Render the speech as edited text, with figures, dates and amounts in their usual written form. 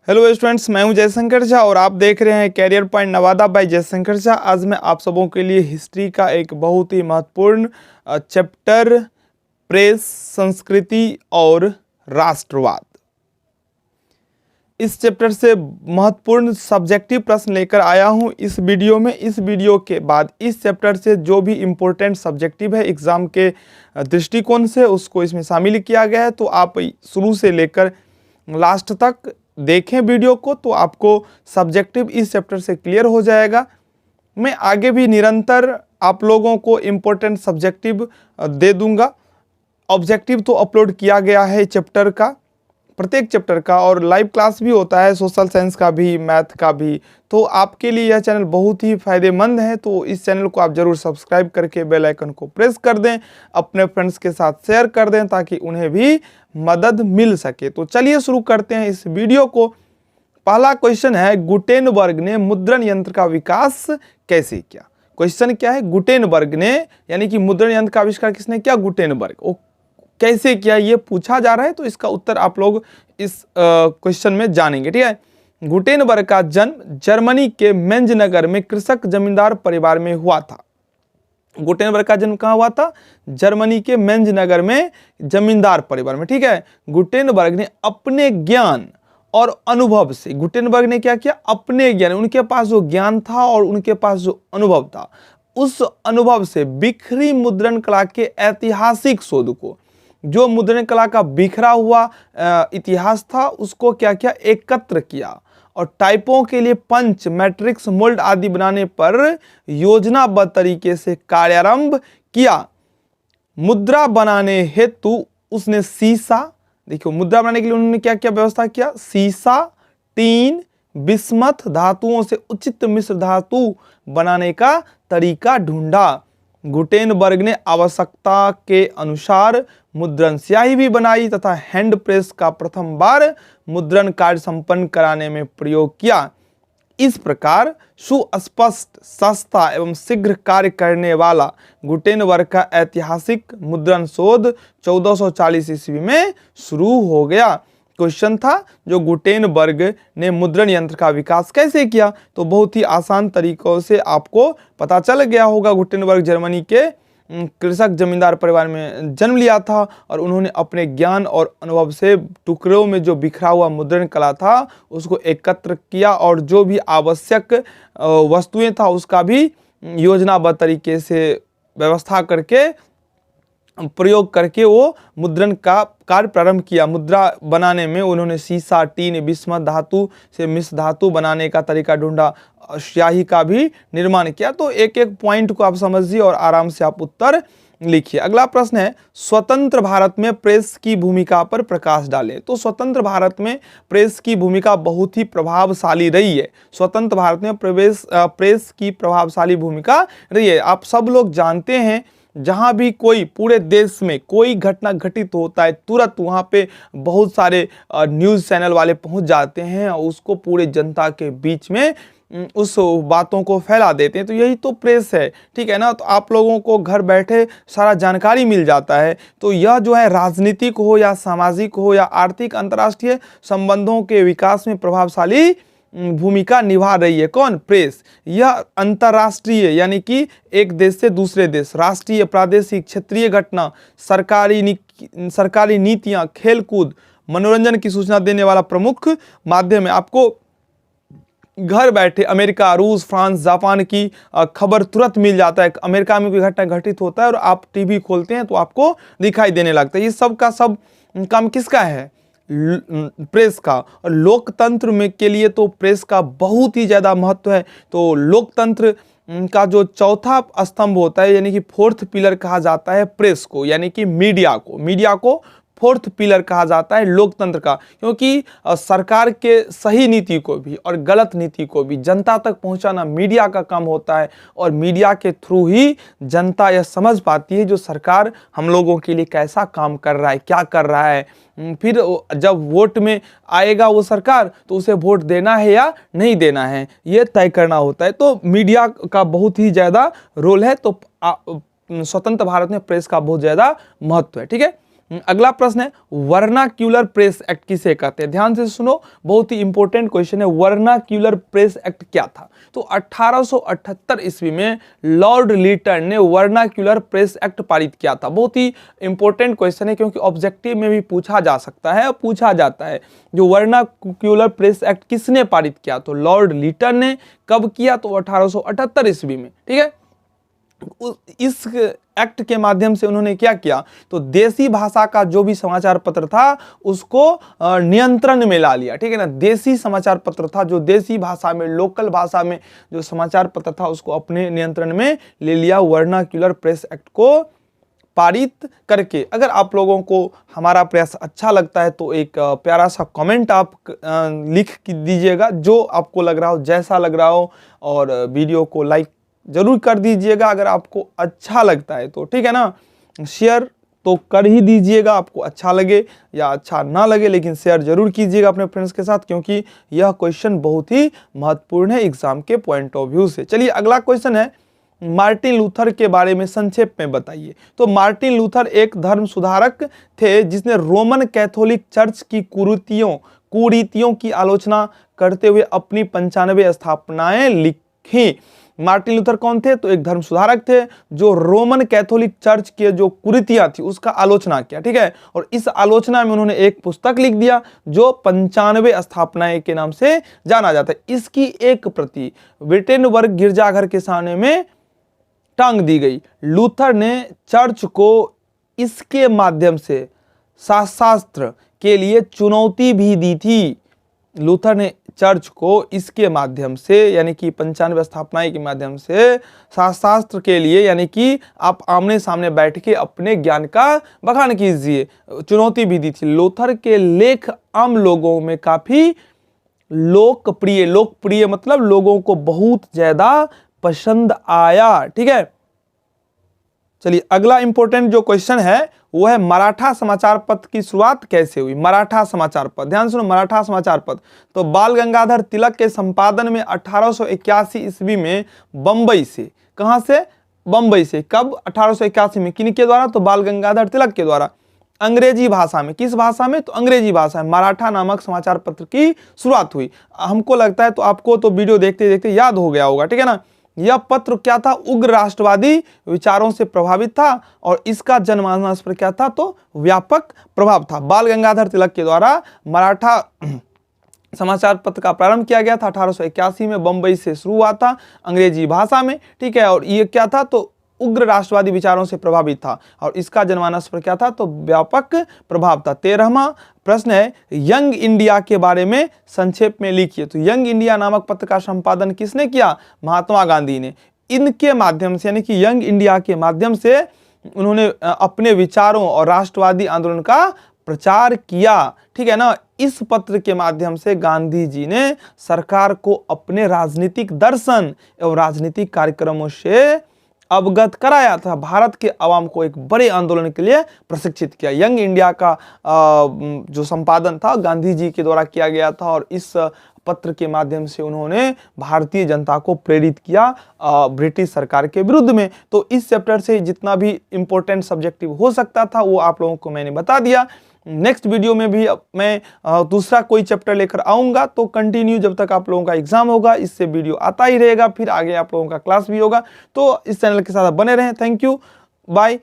Hello students, मैं हूं जयशंकर झा और आप देख रहे हैं career point Nawada by Jaishankar Jha. आज मैं आप सबों के लिए हिस्ट्री का एक बहुत ही महत्वपूर्ण चैप्टर प्रेस, संस्कृति और राष्ट्रवाद, इस चैप्टर से महत्वपूर्ण सब्जेक्टिव प्रश्न लेकर आया हूं इस वीडियो में। इस वीडियो के बाद इस चैप्टर से जो भी इम्पोर्टेंट सब्जेक्टिव है एग्जाम के दृष्टिकोण से उसको इसमें शामिल किया गया है। तो आप शुरू से लेकर लास्ट तक देखें वीडियो को, तो आपको सब्जेक्टिव इस चैप्टर से क्लियर हो जाएगा। मैं आगे भी निरंतर आप लोगों को इम्पोर्टेंट सब्जेक्टिव दे दूंगा। ऑब्जेक्टिव तो अपलोड किया गया है चैप्टर का, प्रत्येक चैप्टर का, और लाइव क्लास भी होता है सोशल साइंस का भी, मैथ का भी। तो आपके लिए यह चैनल बहुत ही फायदेमंद है। तो इस चैनल को आप जरूर सब्सक्राइब करके बेल आइकन को प्रेस कर दें, अपने फ्रेंड्स के साथ शेयर कर दें ताकि उन्हें भी मदद मिल सके। तो चलिए शुरू करते हैं इस वीडियो को। पहला क्वेश्चन है, गुटेनबर्ग ने मुद्रण यंत्र का विकास कैसे किया। क्वेश्चन क्या है, गुटेनबर्ग ने यानी कि मुद्रण यंत्र का आविष्कार किसने किया, गुटेनबर्ग, वो कैसे किया ये पूछा जा रहा है। तो इसका उत्तर आप लोग इस क्वेश्चन में जानेंगे, ठीक है। गुटेनबर्ग का जन्म जर्मनी के मेंज नगर में कृषक जमींदार परिवार में हुआ था। गुटेनबर्ग का जन्म कहाँ हुआ था, जर्मनी के मेंज नगर में जमींदार परिवार में, ठीक है। गुटेनबर्ग ने अपने ज्ञान और अनुभव से, गुटेनबर्ग ने क्या किया, अपने ज्ञान, उनके पास जो ज्ञान था और उनके पास जो अनुभव था, उस अनुभव से बिखरी मुद्रण कला के ऐतिहासिक शोध को, जो मुद्रण कला का बिखरा हुआ इतिहास था, उसको क्या किया, एकत्र किया और टाइपों के लिए पंच, मैट्रिक्स, मोल्ड आदि बनाने पर योजनाबद्ध तरीके से कार्यारंभ किया। मुद्रा बनाने हेतु उसने सीसा, देखियो मुद्रा बनाने के लिए उन्होंने क्या क्या व्यवस्था किया, सीसा, टीन, बिस्मथ धातुओं से उचित मिश्र धातु बनाने का तरीका ढूंढा। गुटेनबर्ग ने आवश्यकता के अनुसार मुद्रण स्याही भी बनाई तथा हैंड प्रेस का प्रथम बार मुद्रण कार्य संपन्न कराने में प्रयोग किया। इस प्रकार सुस्पष्ट, सस्ता एवं शीघ्र कार्य करने वाला गुटेनबर्ग का ऐतिहासिक मुद्रण शोध 1440 ईस्वी में शुरू हो गया। क्वेश्चन था जो गुटेनबर्ग ने मुद्रण यंत्र का विकास कैसे किया, तो बहुत ही आसान तरीकों से आपको पता चल गया होगा। गुटेनबर्ग जर्मनी के कृषक जमींदार परिवार में जन्म लिया था और उन्होंने अपने ज्ञान और अनुभव से टुकड़ों में जो बिखरा हुआ मुद्रण कला था उसको एकत्र किया और जो भी आवश्यक वस्तुएं था उसका भी योजनाबद्ध तरीके से व्यवस्था करके, प्रयोग करके वो मुद्रण का कार्य प्रारंभ किया। मुद्रा बनाने में उन्होंने सीसा, टीन, बिस्मथ धातु से मिश्र धातु बनाने का तरीका ढूंढा, स्याही का भी निर्माण किया। तो एक एक पॉइंट को आप समझिए और आराम से आप उत्तर लिखिए। अगला प्रश्न है, स्वतंत्र भारत में प्रेस की भूमिका पर प्रकाश डालें। तो स्वतंत्र भारत में प्रेस की भूमिका बहुत ही प्रभावशाली रही है। स्वतंत्र भारत में प्रेस की प्रभावशाली भूमिका रही है। आप सब लोग जानते हैं, जहां भी कोई पूरे देश में कोई घटना घटित होता है तुरंत वहां पे बहुत सारे न्यूज़ चैनल वाले पहुंच जाते हैं और उसको पूरे जनता के बीच में उस बातों को फैला देते हैं। तो यही तो प्रेस है, ठीक है ना। तो आप लोगों को घर बैठे सारा जानकारी मिल जाता है। तो यह जो है राजनीतिक हो या सामाजिक हो या आर्थिक अंतर्राष्ट्रीय संबंधों के विकास में प्रभावशाली भूमिका निभा रही है। कौन, प्रेस। यह अंतर्राष्ट्रीय यानी कि एक देश से दूसरे देश, राष्ट्रीय, प्रादेशिक, क्षेत्रीय घटना, सरकारी नीतियां, खेलकूद, मनोरंजन की सूचना देने वाला प्रमुख माध्यम है। आपको घर बैठे अमेरिका, रूस, फ्रांस, जापान की खबर तुरंत मिल जाता है। अमेरिका में कोई घटना घटित होता है और आप टीवी खोलते हैं तो आपको दिखाई देने लगता है। ये सब का सब काम किसका है, प्रेस का। और लोकतंत्र में के लिए तो प्रेस का बहुत ही ज़्यादा महत्व है। तो लोकतंत्र का जो चौथा स्तंभ होता है यानी कि फोर्थ पिलर कहा जाता है प्रेस को, यानी कि मीडिया को फोर्थ पिलर कहा जाता है लोकतंत्र का। क्योंकि सरकार के सही नीति को भी और गलत नीति को भी जनता तक पहुंचाना मीडिया का काम होता है और मीडिया के थ्रू ही जनता यह समझ पाती है जो सरकार हम लोगों के लिए कैसा काम कर रहा है, क्या कर रहा है। फिर जब वोट में आएगा वो सरकार तो उसे वोट देना है या नहीं देना है ये तय करना होता है। तो मीडिया का बहुत ही ज़्यादा रोल है। तो स्वतंत्र भारत में प्रेस का बहुत ज़्यादा महत्व है, ठीक है। अगला प्रश्न है वर्नाक्यूलर प्रेस एक्ट किसे कहते हैं। ध्यान से सुनो, बहुत ही इंपॉर्टेंट क्वेश्चन है। वर्नाक्यूलर प्रेस एक्ट क्या था? तो 1878 ईस्वी में लॉर्ड लिटन ने वर्नाक्यूलर प्रेस एक्ट पारित किया था। बहुत ही इंपॉर्टेंट क्वेश्चन है क्योंकि ऑब्जेक्टिव में भी पूछा जा सकता है, पूछा जाता है। जो वर्नाक्यूलर प्रेस एक्ट किसने पारित किया? तो लॉर्ड लिटन ने। कब किया? तो 1878 ईस्वी में। ठीक है, इस एक्ट के माध्यम से उन्होंने क्या किया? तो देसी भाषा का जो भी समाचार पत्र था उसको नियंत्रण में ला लिया। ठीक है ना, देसी समाचार पत्र था जो देसी भाषा में, लोकल भाषा में जो समाचार पत्र था उसको अपने नियंत्रण में ले लिया वर्नाक्यूलर प्रेस एक्ट को पारित करके। अगर आप लोगों को हमारा प्रयास अच्छा लगता है तो एक प्यारा सा कमेंट आप लिख दीजिएगा, जो आपको लग रहा हो, जैसा लग रहा हो, और वीडियो को लाइक जरूर कर दीजिएगा अगर आपको अच्छा लगता है तो। ठीक है ना, शेयर तो कर ही दीजिएगा आपको अच्छा लगे या अच्छा ना लगे, लेकिन शेयर जरूर कीजिएगा अपने फ्रेंड्स के साथ, क्योंकि यह क्वेश्चन बहुत ही महत्वपूर्ण है एग्जाम के पॉइंट ऑफ व्यू से। चलिए अगला क्वेश्चन है, मार्टिन लूथर के बारे में संक्षेप में बताइए। तो मार्टिन लूथर एक धर्म सुधारक थे जिसने रोमन कैथोलिक चर्च की कुरीतियों की आलोचना करते हुए अपनी 95 स्थापनाएं लिखी। मार्टिन लूथर कौन थे? तो एक धर्म सुधारक थे जो रोमन कैथोलिक चर्च के जो कुरीतियां थी उसका आलोचना किया। ठीक है, और इस आलोचना में उन्होंने एक पुस्तक लिख दिया जो 95 स्थापनाएं के नाम से जाना जाता है। इसकी एक प्रति विटेनबर्ग गिरजाघर के सामने में टांग दी गई। लूथर ने चर्च को इसके माध्यम से शास्त्र के लिए चुनौती भी दी थी। लूथर ने चर्च को इसके माध्यम से, यानी कि 95 स्थापनाएं के माध्यम से शास्त्र के लिए, यानी कि आप आमने सामने बैठ के अपने ज्ञान का बखान कीजिए, चुनौती भी दी थी। लूथर के लेख आम लोगों में काफी लोकप्रिय मतलब लोगों को बहुत ज्यादा पसंद आया। ठीक है, चलिए अगला इंपॉर्टेंट जो क्वेश्चन है वो है मराठा समाचार पत्र की शुरुआत कैसे हुई। मराठा समाचार पत्र, ध्यान सुनो, मराठा समाचार पत्र तो बाल गंगाधर तिलक के संपादन में 1881 ईस्वी में बंबई से। कहां से? बंबई से। कब? 1881 में। किन के द्वारा? तो बाल गंगाधर तिलक के द्वारा। अंग्रेजी भाषा में। किस भाषा में? तो अंग्रेजी भाषा में मराठा नामक समाचार पत्र की शुरुआत हुई। हमको लगता है तो आपको तो वीडियो देखते देखते याद हो गया होगा। ठीक है ना, यह पत्र क्या था? उग्र राष्ट्रवादी विचारों से प्रभावित था और इसका जनमानस पर क्या था? तो व्यापक प्रभाव था। बाल गंगाधर तिलक के द्वारा मराठा समाचार पत्र का प्रारंभ किया गया था 1881 में। बंबई से शुरू हुआ था अंग्रेजी भाषा में। ठीक है, और ये क्या था? तो उग्र राष्ट्रवादी विचारों से प्रभावित था और इसका जनमानस पर क्या था? तो व्यापक प्रभाव था। 13वां प्रश्न है, यंग इंडिया के बारे में संक्षेप में लिखिए। तो यंग इंडिया नामक पत्र का संपादन किसने किया? महात्मा गांधी ने। इनके माध्यम से, यानी कि यंग इंडिया के माध्यम से उन्होंने अपने विचारों और राष्ट्रवादी आंदोलन का प्रचार किया। ठीक है ना, इस पत्र के माध्यम से गांधी जी ने सरकार को अपने राजनीतिक दर्शन एवं राजनीतिक कार्यक्रमों से अवगत कराया था। भारत के अवाम को एक बड़े आंदोलन के लिए प्रशिक्षित किया। यंग इंडिया का जो संपादन था गांधी जी के द्वारा किया गया था और इस पत्र के माध्यम से उन्होंने भारतीय जनता को प्रेरित किया ब्रिटिश सरकार के विरुद्ध में। तो इस चैप्टर से जितना भी इंपॉर्टेंट सब्जेक्टिव हो सकता था वो आप लोगों को मैंने बता दिया। नेक्स्ट वीडियो में भी मैं दूसरा कोई चैप्टर लेकर आऊंगा, तो कंटिन्यू जब तक आप लोगों का एग्जाम होगा इससे वीडियो आता ही रहेगा, फिर आगे आप लोगों का क्लास भी होगा। तो इस चैनल के साथ बने रहें। Thank you, bye.